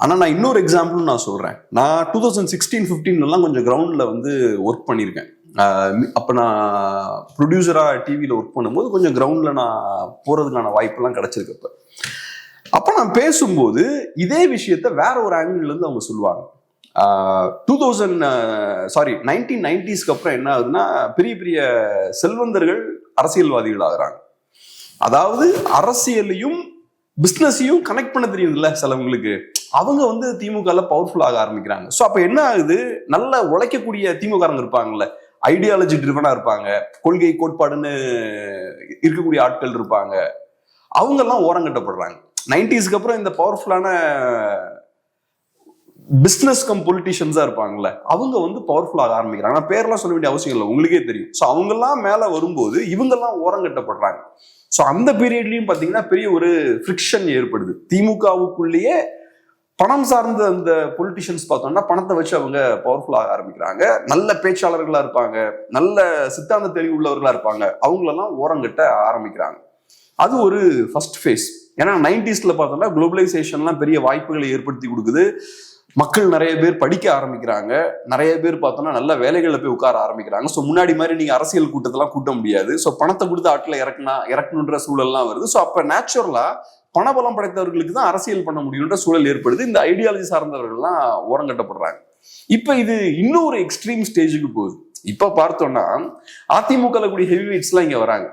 ஆனா நான் இன்னொரு எக்ஸாம்பிள் நான் சொல்றேன். நான் 2016-15 கொஞ்சம் கிரவுண்ட்ல வந்து ஒர்க் பண்ணியிருக்கேன். அப்ப நான் ப்ரொடியூசரா டிவியில ஒர்க் பண்ணும்போது கொஞ்சம் கிரவுண்ட்ல நான் போறதுக்கான வாய்ப்பெல்லாம் கிடைச்சிருக்கு. அப்ப நான் பேசும்போது இதே விஷயத்த வேற ஒரு ஆங்கிள் இருந்து அவங்க சொல்லுவாங்க. 1990s அப்புறம் என்ன ஆகுதுன்னா பெரிய பெரிய செல்வந்தர்கள் அரசியல்வாதிகள் ஆகுறாங்க. அதாவது அரசியலையும் பிசினஸையும் கனெக்ட் பண்ண தெரியுதுல்ல சிலவங்களுக்கு. அவங்க வந்து திமுகல பவர்ஃபுல் ஆக ஆரம்பிக்கிறாங்க. ஸோ அப்ப என்ன ஆகுது, நல்ல உழைக்கக்கூடிய திமுகங்க இருப்பாங்கல்ல, ஐடியாலஜி ட்ரிவனா இருப்பாங்க, கொள்கை கோட்பாடுன்னு இருக்கக்கூடிய ஆட்கள் இருப்பாங்க, அவங்க எல்லாம் ஓரங்கட்டப்படுறாங்க. 90ஸ்க்கு அப்புறம் இந்த பவர்ஃபுல்லான பிசினஸ் கம் பொலிட்டிஷியன்ஸா இருப்பாங்கல்ல, அவங்க வந்து பவர்ஃபுல்லாக ஆரம்பிக்கிறாங்க. ஆனா பேர்லாம் சொல்ல வேண்டிய அவசியம் இல்லை, உங்களுக்கே தெரியும். ஸோ அவங்க எல்லாம் மேல வரும்போது இவங்கெல்லாம் ஓரங்கட்டப்படுறாங்க. ஸோ அந்த பீரியட்லயும் பாத்தீங்கன்னா பெரிய ஒரு ஃப்ரிக்ஷன் ஏற்படுது திமுகவுக்குள்ளேயே. பணம் சார்ந்த அந்த பொலிட்டிஷியன்ஸ் பார்த்தோம்னா பணத்தை வச்சு அவங்க பவர்ஃபுல் ஆக ஆரம்பிக்கிறாங்க. நல்ல பேச்சாளர்களா இருப்பாங்க, நல்ல சித்தாந்த தெளிவு உள்ளவர்களா இருப்பாங்க, அவங்களெல்லாம் ஓரங்கட்ட ஆரம்பிக்கிறாங்க. அது ஒரு ஃபர்ஸ்ட் ஃபேஸ். ஏன்னா 90ஸ்ல பார்த்தோம்னா குளோபலைசேஷன்லாம் பெரிய வாய்ப்புகளை ஏற்படுத்தி கொடுக்குது. மக்கள் நிறைய பேர் படிக்க ஆரம்பிக்கிறாங்க, நிறைய பேர் பார்த்தோம்னா நல்ல வேலைகளில் போய் உட்கார ஆரம்பிக்கிறாங்க. ஸோ முன்னாடி மாதிரி நீங்க அரசியல் கூட்டத்தெல்லாம் கூட்ட முடியாது. ஸோ பணத்தை கொடுத்து ஆட்களை இறக்கணுன்ற சூழல்லாம் வருது. ஸோ அப்ப நேச்சுரலா பணபலம் படைத்தவர்களுக்கு தான் அரசியல் பண்ண முடியுன்ற சூழல் ஏற்படுது. இந்த ஐடியாலஜி சார்ந்தவர்கள்லாம் ஓரங்கட்டப்படுறாங்க. இப்ப இது இன்னும் ஒரு எக்ஸ்ட்ரீம் ஸ்டேஜுக்கு போகுது. இப்ப பார்த்தோம்னா அதிமுக கூடிய ஹெவி வெயிட்ஸ் எல்லாம் இங்க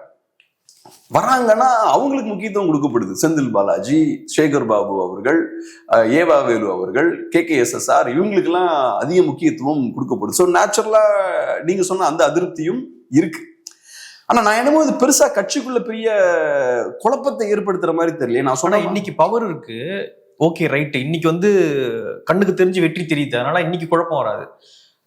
வராங்கன்னா அவங்களுக்கு முக்கியத்துவம் கொடுக்கப்படுது. செந்தில் பாலாஜி, சேகர் பாபு அவர்கள், ஏவா வேலு அவர்கள், KKSSR, இவங்களுக்கெல்லாம் அதிக முக்கியத்துவம் கொடுக்கப்படுது. ஸோ நேச்சுரலா நீங்க சொன்ன அந்த அதிருப்தியும் இருக்கு. ஆனா நான் என்னமோ இது பெருசா கட்சிக்குள்ள பெரிய குழப்பத்தை ஏற்படுத்துற மாதிரி தெரியல. நான் சொன்ன இன்னைக்கு பவர் இருக்கு, ஓகே ரைட், இன்னைக்கு வந்து கண்ணுக்கு தெரிஞ்சு வெற்றி தெரியுது, அதனால இன்னைக்கு குழப்பம் வராது.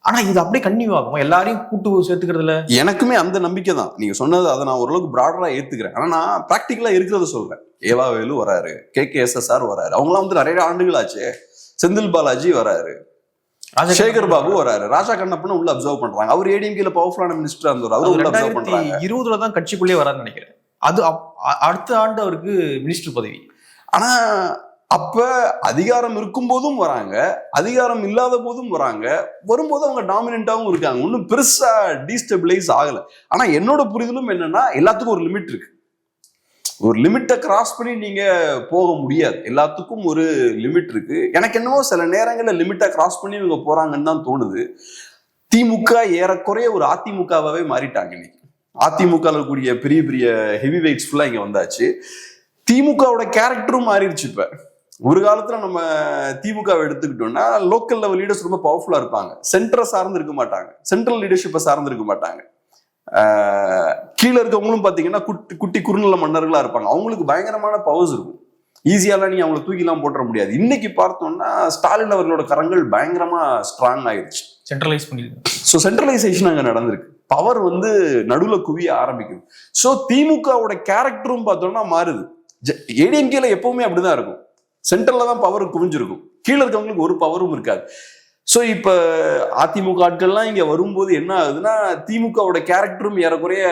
ஆனா இது அப்படியே கன்டினியூ ஆகும், எல்லாரையும் கூட்டு சேர்த்துக்கிறதுல எனக்குமே அந்த நம்பிக்கை தான். நீங்க சொன்னது அதை நான் ஓரளவுக்கு பிராடரா ஏத்துக்கிறேன். ஆனா நான் பிராக்டிகலா இருக்கிறத சொல்றேன். ஏவா வேலு வராரு, KKSSR வராரு, அவங்களாம் வந்து நிறைய ஆண்டுகள் ஆச்சு. செந்தில் பாலாஜி வராரு, சேகர் பாபு வராரு, ராஜா கண்ணப்பன் உள்ள அப்சர்வ் பண்றாங்க. அவர் ADMK பவர்ஃபுல்லான மினிஸ்டர் இருந்தார், அவரு உள்ள அப்சர்வ் பண்றாங்க. 2020 தான் கட்சிக்குள்ளே வரான்னு நினைக்கிறேன். அது அடுத்த ஆண்டு அவருக்கு மினிஸ்டர் பதவி. ஆனா அப்ப அதிகாரம் இருக்கும் போதும் வராங்க, அதிகாரம் இல்லாத போதும் வராங்க, வரும்போது அவங்க டாமினண்டாவும் இருக்காங்க. ஒன்னும் பெருசா டீஸ்டபிளைஸ் ஆகல. ஆனா என்னோட புரிதலும் என்னன்னா, எல்லாத்துக்கும் ஒரு லிமிட் இருக்கு. ஒரு லிமிட்டை கிராஸ் பண்ணி நீங்க போக முடியாது. எல்லாத்துக்கும் ஒரு லிமிட் இருக்கு. எனக்கு என்னவோ சில நேரங்களில் லிமிட்டை கிராஸ் பண்ணி இவங்க போறாங்கன்னு தான் தோணுது. திமுக ஏறக்குறைய ஒரு அதிமுகவாவே மாறிட்டாங்க. இன்னைக்கு அதிமுக கூடிய பெரிய பெரிய ஹெவி வெயிட்ஸ் ஃபுல்லா இங்க வந்தாச்சு. திமுகவோட கேரக்டரும் மாறிடுச்சு. இப்ப ஒரு காலத்துல நம்ம திமுகவை எடுத்துக்கிட்டோம்னா லோக்கல் லெவல் லீடர்ஸ் ரொம்ப பவர்ஃபுல்லா இருப்பாங்க, சென்டரை சார்ந்து இருக்க மாட்டாங்க, சென்ட்ரல் லீடர்ஷிப்பை சார்ந்து இருக்க மாட்டாங்க. கீழே இருக்கவங்களும் பாத்தீங்கன்னா குட்டி குறுநில மன்னர்களா இருப்பாங்க, அவங்களுக்கு பயங்கரமான பவர்ஸ் இருக்கும். ஈஸியாலாம் நீங்க அவங்களை தூக்கிலாம் போட்டுற முடியாது. இன்னைக்கு பார்த்தோம்னா ஸ்டாலின் அவர்களோட கரங்கள் பயங்கரமா ஸ்ட்ராங் ஆயிடுச்சு, சென்ட்ரலைஸ் பண்ணிருக்கு. ஸோ சென்ட்ரலைசேஷன் அங்க நடந்திருக்கு, பவர் வந்து நடுவுல குவிய ஆரம்பிக்குது. ஸோ திமுகவோட கேரக்டரும் பார்த்தோம்னா மாறுது. ADMKல எப்பவுமே அப்படிதான் இருக்கும், சென்ட்ரல்ல தான் பவர் குவிஞ்சிருக்கும், கீழே இருக்கவங்களுக்கு ஒரு பவரும் இருக்காது. ஸோ இப்ப அதிமுக ஆட்கள்லாம் இங்க வரும்போது என்ன ஆகுதுன்னா, திமுகவோட கேரக்டரும் ஏறக்குறைய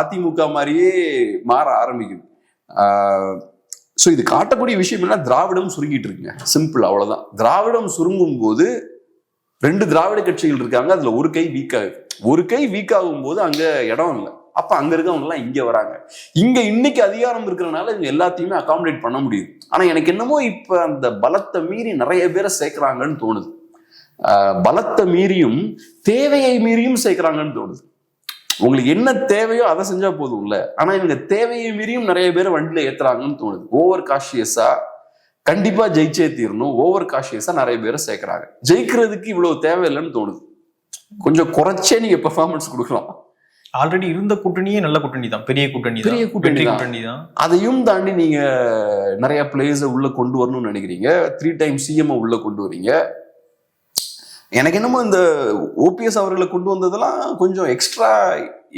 அதிமுக மாதிரியே மாற ஆரம்பிக்குது. ஸோ இது காட்டக்கூடிய விஷயம் என்ன, திராவிடம் சுருங்கிட்டு இருக்குங்க, சிம்பிள், அவ்வளவுதான். திராவிடம் சுருங்கும் போது 2 திராவிட கட்சிகள் இருக்காங்க, அதுல ஒரு கை வீக் ஆகுது. ஒரு கை வீக் ஆகும் போது அங்க இடம் இல்லை. அப்ப அங்க இருக்கவங்க எல்லாம் இங்க வராங்க. இங்க இன்னைக்கு அதிகாரம் இருக்கிறதுனால இவங்க எல்லாத்தையுமே அகாமடேட் பண்ண முடியுது. ஆனா எனக்கு என்னமோ இப்ப அந்த பலத்தை மீறி நிறைய பேரை சேர்க்கிறாங்கன்னு தோணுது. பலத்தை மீறியும் தேவையை மீறியும் சேர்க்கிறாங்கன்னு தோணுது. உங்களுக்கு என்ன தேவையோ அதை செஞ்சா போதும்ல. ஆனா இவங்க தேவையை மீறியும் நிறைய பேரை வண்டியில ஏத்துறாங்கன்னு தோணுது. ஓவர் காஷியஸா கண்டிப்பா ஜெயிச்சே தீரணும், ஓவர் காஷியஸா நிறைய பேரை சேர்க்கிறாங்க. ஜெயிக்கிறதுக்கு இவ்வளவு தேவையில்லைன்னு தோணுது. கொஞ்சம் குறைச்சே நீங்க பெர்ஃபார்மன்ஸ் கொடுக்கலாம். ஆல்ரெடி இருந்த கூட்டணியே நல்ல கூட்டணி தான், பெரிய கூட்டணி தான். அதையும் தாண்டி நீங்க நிறைய பிளேயர்ஸை உள்ள கொண்டு வரணும்னு நினைக்கிறீங்க, 3 டைம் CM உள்ள கொண்டு வரீங்க. எனக்கு என்னமோ இந்த OPS அவர்களை கொண்டு வந்ததெல்லாம் கொஞ்சம் எக்ஸ்ட்ரா,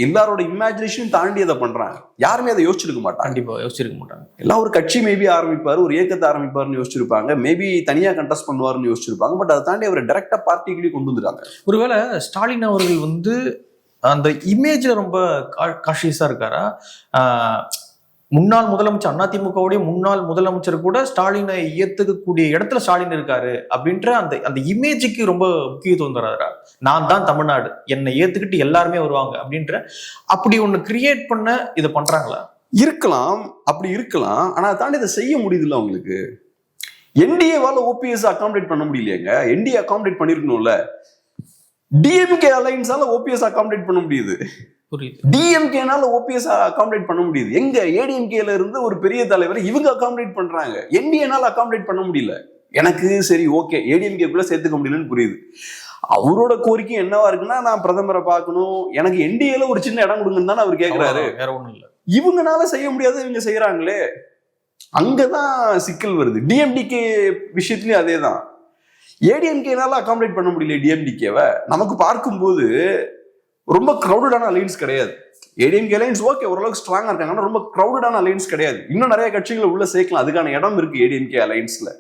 எல்லாரோட இமேஜினேஷன் தாண்டி அதை பண்றாங்க. யாருமே அதை யோசிச்சிருக்க மாட்டாங்க, கண்டிப்பா யோசிச்சிருக்க மாட்டாங்க. எல்லாம் ஒரு கட்சி மேபி ஆரம்பிப்பாரு, ஒரு இயக்கத்தை ஆரம்பிப்பாருன்னு யோசிச்சிருப்பாங்க, மேபி தனியா கண்டெஸ்ட் பண்ணுவாருன்னு யோசிச்சிருப்பாங்க. பட் அதை தாண்டி அவர் டைரக்டா பார்ட்டிக்குள்ளே கொண்டு வந்துட்டாங்க. ஒருவேளை ஸ்டாலின் அவர்கள் வந்து அந்த இமேஜ்ல ரொம்ப காஷியஸா இருக்காரா? முன்னாள் முதலமைச்சர், அதிமுகவுடைய முன்னாள் முதலமைச்சர் கூட ஸ்டாலினை ஏத்துக்கக்கூடிய இடத்துல ஸ்டாலின் இருக்காரு அப்படின்ற அந்த இமேஜுக்கு ரொம்ப முக்கியத்துவம் தராரா? நான் தான் தமிழ்நாடு, என்னை ஏத்துக்கிட்டு எல்லாருமே வருவாங்க அப்படின்ற அப்படி ஒண்ணு கிரியேட் பண்ண இதை பண்றாங்களா? இருக்கலாம், அப்படி இருக்கலாம். ஆனா அதை தாண்டி இதை செய்ய முடியுதுல்ல உங்களுக்கு. NDAவால OPS அகாமடேட் பண்ண முடியலையேங்க, NDA அகாமடேட் பண்ணிருக்கணும்ல. DMK அலைன்ஸால OPS அகாமடேட் பண்ண முடியுது. புரியுது. டிஎம்கேனால ஓபிஎஸ் அகாமடேட் பண்ண முடியுது. எங்க ஏடிஎம்கேல இருந்து ஒரு பெரிய தலைவர் இவங்க அகாமடேட் பண்றாங்க, என்டிஏனால அகாமடேட் பண்ண முடியல. எனக்கு சரி ஓகே ஏடிஎம்கேக்குள்ள சேர்த்துக்க முடியலன்னு புரியுது. அவரோட கோரிக்கை என்னவா இருக்குன்னா, நான் பிரதமரை பார்க்கணும், எனக்கு என்டிஏல ஒரு சின்ன இடம் கொடுங்கன்னு தானே அவர் கேட்கிறாரு. வேற ஒண்ணும் இல்ல. இவங்கனால செய்ய முடியாது, இவங்க செய்யறாங்களே, அங்கதான் சிக்கல் வருது. டிஎம்டிகே விஷயத்துலயும் அதேதான். ஏடிஎம்கேனால அகாமடேட் பண்ண முடியல டிஎம்டிகேவை. நமக்கு பார்க்கும்போது ரொம்ப கிரௌடடான அலைன்ஸ் கிடையாது. ஏடிஎம்கே அலைன்ஸ் ஓகே ஓரளவுக்கு ஸ்ட்ராங்கா இருக்காங்க, ஆனா ரொம்ப கிரௌடடான அலைன்ஸ் கிடையாது. இன்னும் நிறைய கட்சிகளை உள்ள சேர்க்கலாம், அதுக்கான இடம் இருக்கு ஏடிஎம்கே அலைன்ஸ்ல.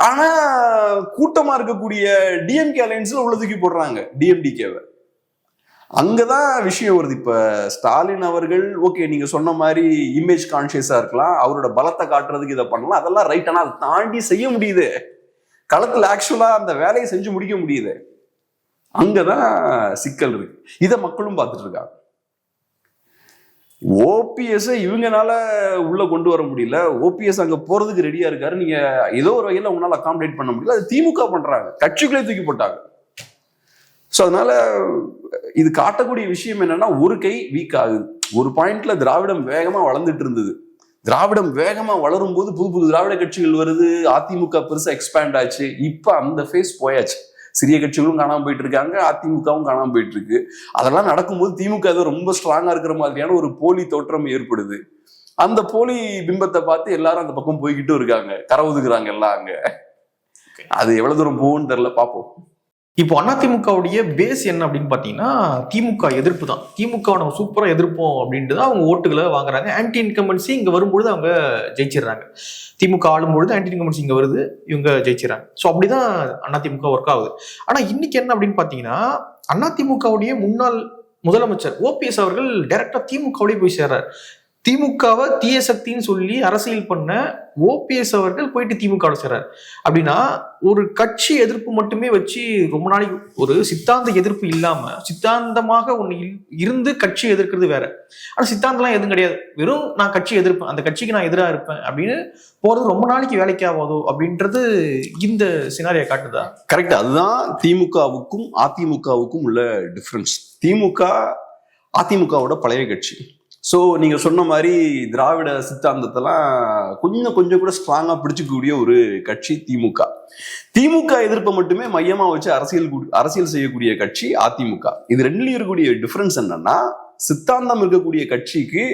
ஆனா கூட்டமா இருக்கக்கூடிய டிஎம்கே அலைன்ஸ்ல உள்ள தூக்கி போடுறாங்க டிஎம்டிகேவை. அங்கதான் விஷயம் வருது. இப்ப ஸ்டாலின் அவர்கள் ஓகே நீங்க சொன்ன மாதிரி இமேஜ் கான்சியஸா இருக்கலாம், அவரோட பலத்தை காட்டுறதுக்கு இதை பண்ணலாம், அதெல்லாம் ரைட். ஆனா அதை தாண்டி செய்ய முடியுது, களத்துல ஆக்சுவலா அந்த வேலையை செஞ்சு முடிக்க முடியுது. அங்கதான் சிக்கல் இருக்கு. இதை மக்களும் பார்த்துட்டு இருக்காங்க. ஓபிஎஸ் இவங்கனால உள்ள கொண்டு வர முடியல, ஓபிஎஸ் அங்க போறதுக்கு ரெடியா இருக்காரு, நீங்க ஏதோ ஒரு வகையில உங்களால அகாமடேட் பண்ண முடியல, அது திமுக பண்றாங்க, கட்சிகளே தூக்கி போட்டாங்க. ஸோ அதனால இது காட்டக்கூடிய விஷயம் என்னன்னா, ஒரு கை வீக் ஆகுது. ஒரு பாயிண்ட்ல திராவிடம் வேகமா வளர்ந்துட்டு இருந்தது. திராவிடம் வேகமா வளரும் போது புது புது திராவிட கட்சிகள் வருது, அதிமுக பெருசா எக்ஸ்பேண்ட் ஆச்சு. இப்ப அந்த ஃபேஸ் போயாச்சு. சிறிய கட்சிகளும் காணாம போயிட்டு இருக்காங்க, அதிமுகவும் காணாம போயிட்டு இருக்கு. அதெல்லாம் நடக்கும்போது திமுக ஏதோ ரொம்ப ஸ்ட்ராங்கா இருக்கிற மாதிரியான ஒரு போலி தோற்றம் ஏற்படுது. அந்த போலி பிம்பத்தை பார்த்து எல்லாரும் அந்த பக்கம் போய்கிட்டும் இருக்காங்க, கரவுதுக்குறாங்க எல்லாம் அங்க. அது எவ்வளவு தூரம் போகும்னு தெரியல, பார்ப்போம். இப்போ அதிமுகவுடைய பேஸ் என்ன அப்படின்னு பாத்தீங்கன்னா, திமுக எதிர்ப்பு தான். திமுக நம்ம சூப்பரா எதிர்ப்போம் அப்படின்ட்டு தான் அவங்க ஓட்டுகளை வாங்குறாங்க. ஆன்டி இன்கம்பன்சி இங்க வரும்பொழுது அவங்க ஜெயிச்சிடுறாங்க. திமுக ஆளும்பொழுது ஆன்டி இன்கம்பன்சி இங்க வருது, இவங்க ஜெயிச்சிடறாங்க. ஸோ அப்படிதான் அதிமுக ஒர்க் ஆகுது. ஆனா இன்னைக்கு என்ன அப்படின்னு பாத்தீங்கன்னா, அதிமுகவுடைய முன்னாள் முதலமைச்சர் ஓபிஎஸ் அவர்கள் டைரக்டா திமுகவுடைய போய் சேர்றாரு. திமுகவை தீய சக்தின்னு சொல்லி அரசியல் பண்ண ஓபிஎஸ் அவர்கள் போயிட்டு திமுக சேர்றாரு. அப்படின்னா ஒரு கட்சி எதிர்ப்பு மட்டுமே வச்சு ரொம்ப நாளைக்கு ஒரு சித்தாந்த எதிர்ப்பு இல்லாம சித்தாந்தமாக ஒண்ணு இருந்து கட்சி எதிர்க்கிறது வேற. ஆனா சித்தாந்தம்லாம் எதுவும் கிடையாது, வெறும் நான் கட்சி எதிர்ப்பேன், அந்த கட்சிக்கு நான் எதிராக இருப்பேன் அப்படின்னு போறது ரொம்ப நாளைக்கு வேலைக்கு ஆகாதோ அப்படின்றது இந்த சினாரியை காட்டுதா? கரெக்ட். அதுதான் திமுகவுக்கும் அதிமுகவுக்கும் உள்ள டிஃபரன்ஸ். திமுக அதிமுகவோட பழைய கட்சி. ஸோ நீங்க சொன்ன மாதிரி திராவிட சித்தாந்தத்தெல்லாம் கொஞ்சம் கூட ஸ்ட்ராங்கா பிடிச்சிக்கக்கூடிய ஒரு கட்சி திமுக. திமுக எதிர்ப்பை மட்டுமே மையமா வச்சு அரசியல் செய்யக்கூடிய கட்சி அதிமுக. இது ரெண்டுலயும் இருக்கக்கூடிய டிஃபரன்ஸ் என்னன்னா, சித்தாந்தம் இருக்கக்கூடிய கட்சிக்கு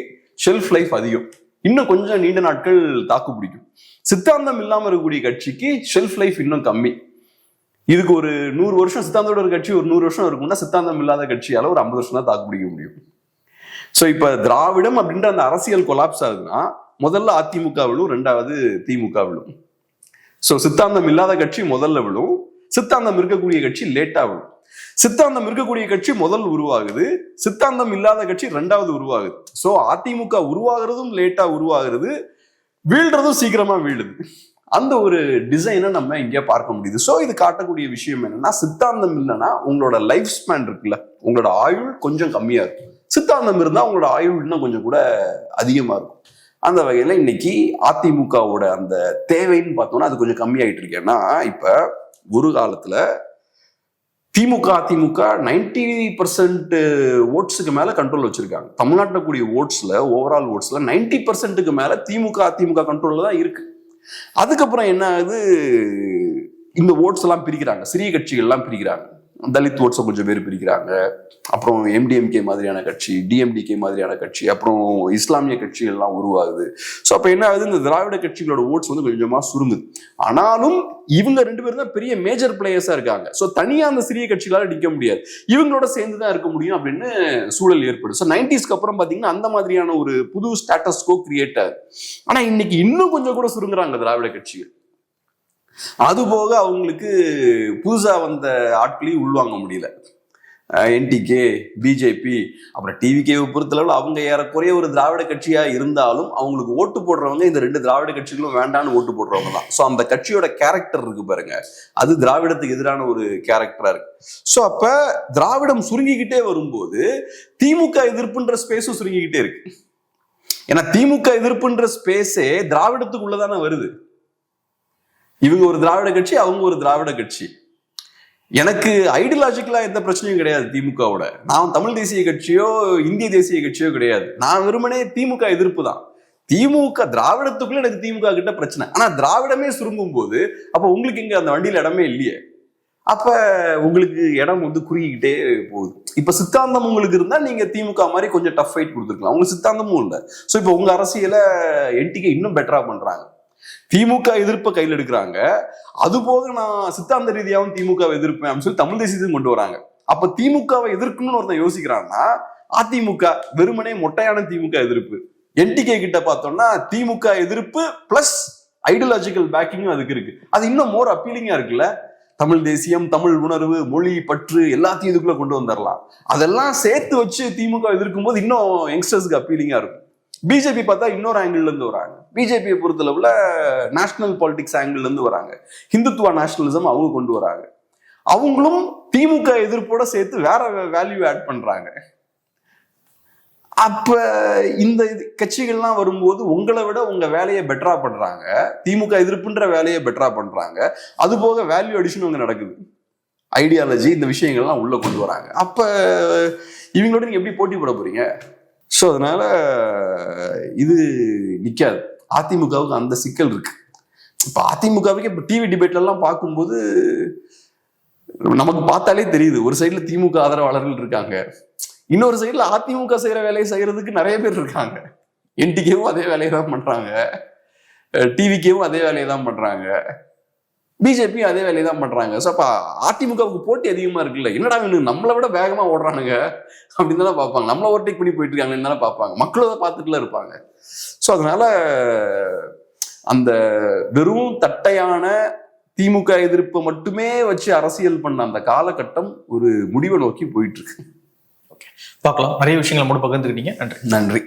ஷெல்ஃப் லைஃப் அதிகம், இன்னும் கொஞ்சம் நீண்ட நாட்கள் தாக்கு பிடிக்கும். சித்தாந்தம் இல்லாம இருக்கக்கூடிய கட்சிக்கு ஷெல்ஃப் லைஃப் இன்னும் கம்மி. இதுக்கு ஒரு 100 வருஷம் சித்தாந்தோட ஒரு கட்சி ஒரு 100 வருஷம் இருக்கும்னா, சித்தாந்தம் இல்லாத கட்சியால ஒரு 50 வருஷம் தான் தாக்கு பிடிக்க முடியும். ஸோ இப்ப திராவிடம் அப்படின்ற அந்த அரசியல் கொலாப்ஸ் ஆகுதுன்னா, முதல்ல அதிமுக விழும், ரெண்டாவது திமுக விழும். ஸோ சித்தாந்தம் இல்லாத கட்சி முதல்ல விழும், சித்தாந்தம் இருக்கக்கூடிய கட்சி லேட்டா விழும். சித்தாந்தம் இருக்கக்கூடிய கட்சி முதல் உருவாகுது, சித்தாந்தம் இல்லாத கட்சி ரெண்டாவது உருவாகுது. ஸோ அதிமுக உருவாகிறதும் லேட்டா உருவாகிறது, வீழ்றதும் சீக்கிரமா வீழுது. அந்த ஒரு டிசைனை நம்ம இங்கே பார்க்க முடியுது. ஸோ இது காட்டக்கூடிய விஷயம் என்னன்னா, சித்தாந்தம் இல்லைன்னா உங்களோட லைஃப் ஸ்பேன் இருக்குல்ல, உங்களோட ஆயுள் கொஞ்சம் கம்மியா இருக்கும். சித்தாந்தம் இருந்தா உங்களோட ஆயுள் இன்னும் கொஞ்சம் கூட அதிகமா இருக்கும். அந்த வகையில இன்னைக்கு அதிமுகவோட அந்த தேவைன்னு பார்த்தோம்னா அது கொஞ்சம் கம்மியாயிட்டு இருக்கு. ஏன்னா இப்ப ஒரு காலத்துல திமுக அதிமுக 90% ஓட்ஸுக்கு மேல கண்ட்ரோல் வச்சிருக்காங்க. தமிழ்நாட்டில் கூடிய ஓட்ஸ்ல ஓவரால் ஓட்ஸ்ல 90%க்கு மேல திமுக அதிமுக கண்ட்ரோல்ல தான் இருக்கு. அதுக்கப்புறம் என்ன ஆகுது, இந்த ஓட்ஸ் எல்லாம் பிரிக்கிறாங்க, சிறிய கட்சிகள் எல்லாம் பிரிக்கிறாங்க. தலித் ஓட்ஸை கொஞ்சம் பேர் பிரிக்கிறாங்க, அப்புறம் எம்டிஎம்கே மாதிரியான கட்சி, டிஎம்டிகே மாதிரியான கட்சி, அப்புறம் இஸ்லாமிய கட்சிகள் எல்லாம் உருவாகுது. ஸோ அப்ப என்ன ஆகுது, இந்த திராவிட கட்சிகளோட ஓட்ஸ் வந்து கொஞ்சமா சுருங்குது. ஆனாலும் இவங்க 2 பேரும் தான் பெரிய மேஜர் பிளேயர்ஸா இருக்காங்க. ஸோ தனியா அந்த சிறிய கட்சிகளால நிற்க முடியாது, இவங்களோட சேர்ந்து தான் இருக்க முடியும் அப்படின்னு சூழல் ஏற்படும். ஸோ 90ஸ்க்கு அப்புறம் பாத்தீங்கன்னா அந்த மாதிரியான ஒரு புது ஸ்டேட்டஸ் கோ கிரியேட் ஆகுது. ஆனா இன்னைக்கு இன்னும் கொஞ்சம் கூட சுருங்குறாங்க திராவிட கட்சிகள். அதுபோக அவங்களுக்கு புதுசா வந்த ஆட்களையும் உள்வாங்க முடியல. என்டிகே, பிஜேபி, அப்புறம் டிவிகேவை பொறுத்தளவில் அவங்க ஏறக்குறைய ஒரு திராவிட கட்சியா இருந்தாலும் அவங்களுக்கு ஓட்டு போடுறவங்க இந்த 2 திராவிட கட்சிகளும் வேண்டான்னு ஓட்டு போடுறவங்க தான். ஸோ அந்த கட்சியோட கேரக்டர் இருக்கு பாருங்க, அது திராவிடத்துக்கு எதிரான ஒரு கேரக்டரா இருக்கு. ஸோ அப்ப திராவிடம் சுருங்கிக்கிட்டே வரும்போது திமுக எதிர்ப்புன்ற ஸ்பேஸும் சுருங்கிக்கிட்டே இருக்கு. ஏன்னா திமுக எதிர்ப்புன்ற ஸ்பேஸே திராவிடத்துக்குள்ளதானே வருது. இவங்க ஒரு திராவிட கட்சி, அவங்க ஒரு திராவிட கட்சி. எனக்கு ஐடியாலஜிக்கலா எந்த பிரச்சனையும் கிடையாது திமுகவோட. நான் தமிழ் தேசிய கட்சியோ இந்திய தேசிய கட்சியோ கிடையாது. நான் வெறுமனே திமுக எதிர்ப்பு தான். திமுக திராவிடத்துக்குள்ள எனக்கு திமுக கிட்ட பிரச்சனை. ஆனா திராவிடமே சுருங்கும் போது அப்ப உங்களுக்கு இங்க அந்த வண்டியில இடமே இல்லையே. அப்ப உங்களுக்கு இடம் வந்து குறுகிக்கிட்டே போகுது. இப்ப சித்தாந்தம் உங்களுக்கு இருந்தா நீங்க திமுக மாதிரி கொஞ்சம் டஃப் ஃபைட் கொடுத்துருக்கலாம். உங்களுக்கு சித்தாந்தமும் இல்லை. ஸோ இப்போ உங்க அரசியலை என்டிகே இன்னும் பெட்டரா பண்றாங்க. திமுக எதிர்ப்பை கையில் எடுக்கிறாங்க. அது போக நான் சித்தாந்த ரீதியாகவும் திமுகவை எதிர்ப்பேன் அப்படின்னு சொல்லி தமிழ் தேசியத்தையும் கொண்டு வராங்க. அப்ப திமுகவை எதிர்க்கணும்னு ஒருத்தன் யோசிக்கிறான்னா அதிமுக வெறுமனே மொட்டையான திமுக எதிர்ப்பு. என்டிகே கிட்ட பார்த்தோம்னா திமுக எதிர்ப்பு பிளஸ் ஐடியாலஜிக்கல் பேக்கிங்கும் அதுக்கு இருக்கு. அது இன்னும் மோர் அப்பீலிங்கா இருக்குல்ல. தமிழ் தேசியம், தமிழ் உணர்வு, மொழி பற்று எல்லாத்தையும் இதுக்குள்ள கொண்டு வந்துடலாம். அதெல்லாம் சேர்த்து வச்சு திமுக எதிர்க்கும் போது இன்னும் யங்ஸ்டர்ஸ்க்கு அப்பீலிங்கா இருக்கும். பிஜேபி பார்த்தா இன்னொரு ஆங்கிள் இருந்து வராங்க. பிஜேபியை பொறுத்தளவுல நேஷனல் பாலிடிக்ஸ் ஆங்கிள் இருந்து வராங்க. ஹிந்துத்துவ நேஷனலிசம் அவங்க கொண்டு வராங்க. அவங்களும் திமுக எதிர்ப்போட சேர்த்து வேற வேல்யூ ஆட் பண்றாங்க. அப்ப இந்த கட்சிகள்லாம் வரும்போது உங்களை விட உங்க வேலையை பெட்டரா பண்றாங்க. திமுக எதிர்ப்புன்ற வேலையை பெட்டரா பண்றாங்க. அது போக வேல்யூ அடிஷன் அங்க நடக்குது. ஐடியாலஜி இந்த விஷயங்கள்லாம் உள்ள கொண்டு வராங்க. அப்ப இவங்களோட நீங்க எப்படி போட்டி போட போறீங்க? ஸோ அதனால இது நிக்காது. அதிமுகவுக்கு அந்த சிக்கல் இருக்கு. இப்ப அதிமுகவுக்கு இப்ப டிவி டிபேட்ல எல்லாம் பார்க்கும்போது நமக்கு பார்த்தாலே தெரியுது. ஒரு சைட்ல திமுக ஆதரவாளர்கள் இருக்காங்க, இன்னொரு சைட்ல அதிமுக செய்யற வேலையை செய்யறதுக்கு நிறைய பேர் இருக்காங்க. என்டிகேவும் அதே வேலையை தான் பண்றாங்க, டிவிகேவும் அதே வேலையை தான் பண்றாங்க, பிஜேபியும் அதே வேலையை தான் பண்றாங்க. ஸோ அப்ப அதிமுகவுக்கு போட்டி அதிகமா இருக்குல்ல. என்னடா நம்மளை விட வேகமா ஓடுறானுங்க அப்படின்னு தானே பார்ப்பாங்க. நம்மளை ஓவர்டேக் பண்ணி போயிட்டு இருக்காங்கன்னு தானே பார்ப்பாங்க. மக்களும் அதை பார்த்துட்டுல இருப்பாங்க. ஸோ அதனால அந்த வெறும் தட்டையான திமுக எதிர்ப்பை மட்டுமே வச்சு அரசியல் பண்ண அந்த காலகட்டம் ஒரு முடிவை நோக்கி போயிட்டு இருக்கு. பார்க்கலாம். நிறைய விஷயங்களை மட்டும் பகிர்ந்துக்கிட்டீங்க. நன்றி. நன்றி.